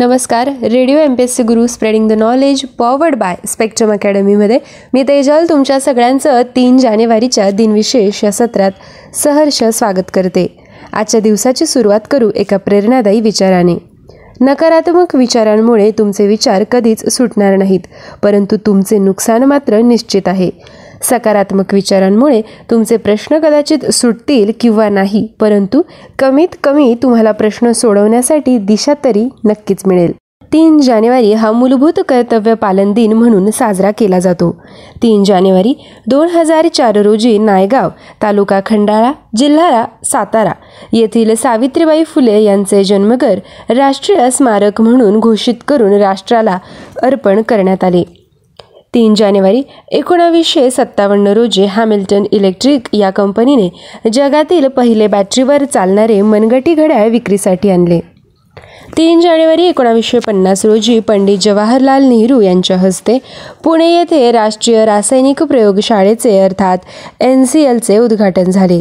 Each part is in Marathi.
नमस्कार. Radio MPSC Guru spreading the knowledge powered by spectrum अकॅडमीमध्ये मी तेजल तुमच्या सगळ्यांचं 3 जानेवारीच्या दिनविशेष या सत्रात सहर्ष स्वागत करते. आजच्या दिवसाची सुरुवात करू एका प्रेरणादायी विचाराने. नकारात्मक विचारांमुळे तुमचे विचार कधीच सुटणार नाहीत, परंतु तुमचे नुकसान मात्र निश्चित आहे. सकारात्मक विचारांमुळे तुमचे प्रश्न कदाचित सुटतील किंवा नाही, परंतु कमीत कमी तुम्हाला प्रश्न सोडवण्यासाठी दिशा तरी नक्कीच मिळेल. 3 जानेवारी हा मूलभूत कर्तव्य पालन दिन म्हणून साजरा केला जातो. 3 जानेवारी 2004 रोजी नायगाव, तालुका खंडाळा, जिल्हा सातारा येथील सावित्रीबाई फुले यांचे जन्मघर राष्ट्रीय स्मारक म्हणून घोषित करून राष्ट्राला अर्पण करण्यात आले. 3 जानेवारी 1957 रोजी हॅमिल्टन इलेक्ट्रिक या कंपनीने जगातील पहिले बॅटरीवर चालणारे मनगटी घड्याळ विक्रीसाठी आणले. 3 जानेवारी 1950 रोजी पंडित जवाहरलाल नेहरू यांच्या हस्ते पुणे येथे राष्ट्रीय रासायनिक प्रयोगशाळेचे अर्थात NCLचे उद्घाटन झाले.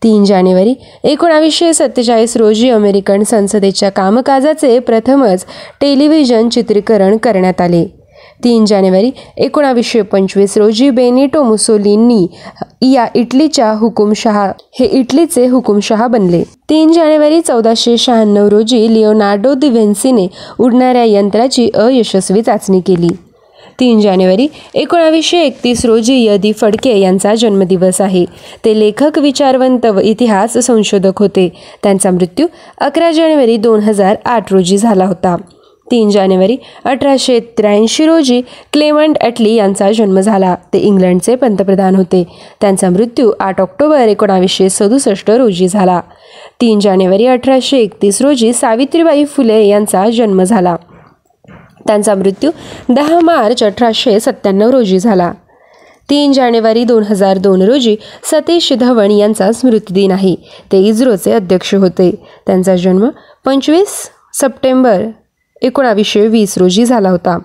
3 जानेवारी 1947 रोजी अमेरिकन संसदेच्या कामकाजाचे प्रथमच टेलिव्हिजन चित्रीकरण करण्यात आले. 3 जानेवारी 1925 रोजी बेनिटो मुसोलिनी या इटलीचे हुकुमशहा बनले. 3 जानेवारी 1496 रोजी लिओनार्डो दा विंसीने उडणाऱ्या यंत्राची अयशस्वी चाचणी केली. 3 जानेवारी 1931 रोजी य.दी. फडके यांचा जन्मदिवस आहे. ते लेखक, विचारवंत व इतिहास संशोधक होते. त्यांचा मृत्यू 11 जानेवारी 2008 रोजी झाला होता. 3 जानेवारी 1883 रोजी क्लेमंट ॲटली यांचा जन्म झाला. ते इंग्लंडचे पंतप्रधान होते. त्यांचा मृत्यू 8 ऑक्टोबर 1967 रोजी झाला. 3 जानेवारी 1831 रोजी सावित्रीबाई फुले यांचा जन्म झाला. त्यांचा मृत्यू 10 मार्च 1897 रोजी झाला. 3 जानेवारी 2002 रोजी सतीश धवन यांचा स्मृतिदिन आहे. ते इस्रोचे अध्यक्ष होते. त्यांचा जन्म 25 सप्टेंबर 1920 रोजी झाला होता.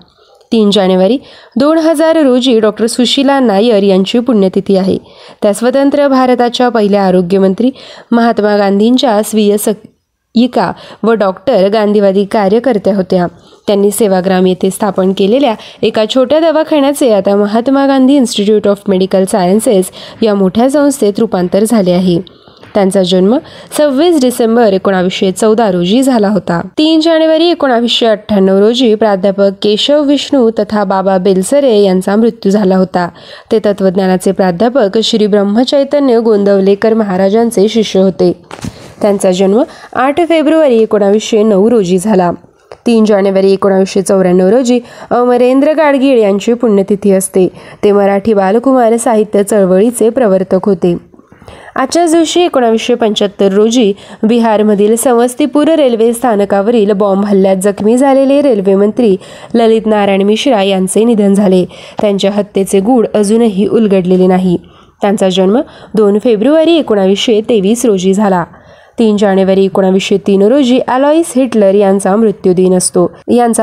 3 जानेवारी 2000 रोजी डॉक्टर सुशीला नायर यांची पुण्यतिथी आहे. त्या स्वतंत्र भारताच्या पहिल्या आरोग्यमंत्री, महात्मा गांधींच्या स्वीय सखिका व डॉक्टर गांधीवादी कार्यकर्त्या होत्या. त्यांनी सेवाग्राम येथे स्थापन केलेल्या एका छोट्या दवाखान्याचे आता Mahatma Gandhi institute of medical sciences या मोठ्या संस्थेत रूपांतर झाले आहे. त्यांचा जन्म 26 डिसेंबर 1914 रोजी झाला होता. 3 जानेवारी 1998 रोजी प्राध्यापक केशव विष्णू तथा बाबा बेलसरे यांचा मृत्यू झाला होता. ते तत्वज्ञानाचे प्राध्यापक श्री ब्रह्मचैतन्य गोंदवलेकर महाराजांचे शिष्य होते. त्यांचा जन्म 8 फेब्रुवारी 1909 रोजी झाला. 3 जानेवारी 1994 रोजी अमरेंद्र गाडगीळ यांची पुण्यतिथी असते. ते मराठी बालकुमार साहित्य चळवळीचे प्रवर्तक होते. आजच्याच दिवशी 1975 रोजी बिहारमधील समस्तीपूर रेल्वे स्थानकावरील बॉम्ब हल्ल्यात जखमी झालेले रेल्वेमंत्री ललित नारायण मिश्रा यांचे निधन झाले. त्यांच्या हत्येचे गूढ अजूनही उलगडलेले नाही. त्यांचा जन्म 2 फेब्रुवारी 1923 रोजी झाला. 3 जानेवारी 1903 रोजी ॲलॉइस हिटलर यांचा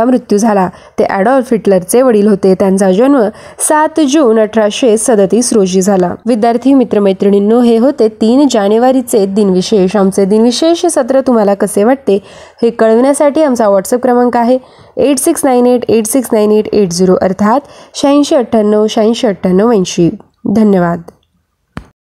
मृत्यू झाला. ते ॲडॉल्फ हिटलरचे वडील होते. त्यांचा जन्म 7 जून 1837 रोजी झाला. विद्यार्थी मित्रमैत्रिणींनो, हे होते 3 जानेवारीचे दिनविशेष. आमचे दिनविशेष सत्र तुम्हाला कसे वाटते हे कळविण्यासाठी आमचा व्हॉट्सअप क्रमांक आहे 8698869880 अर्थात 8698869880. धन्यवाद.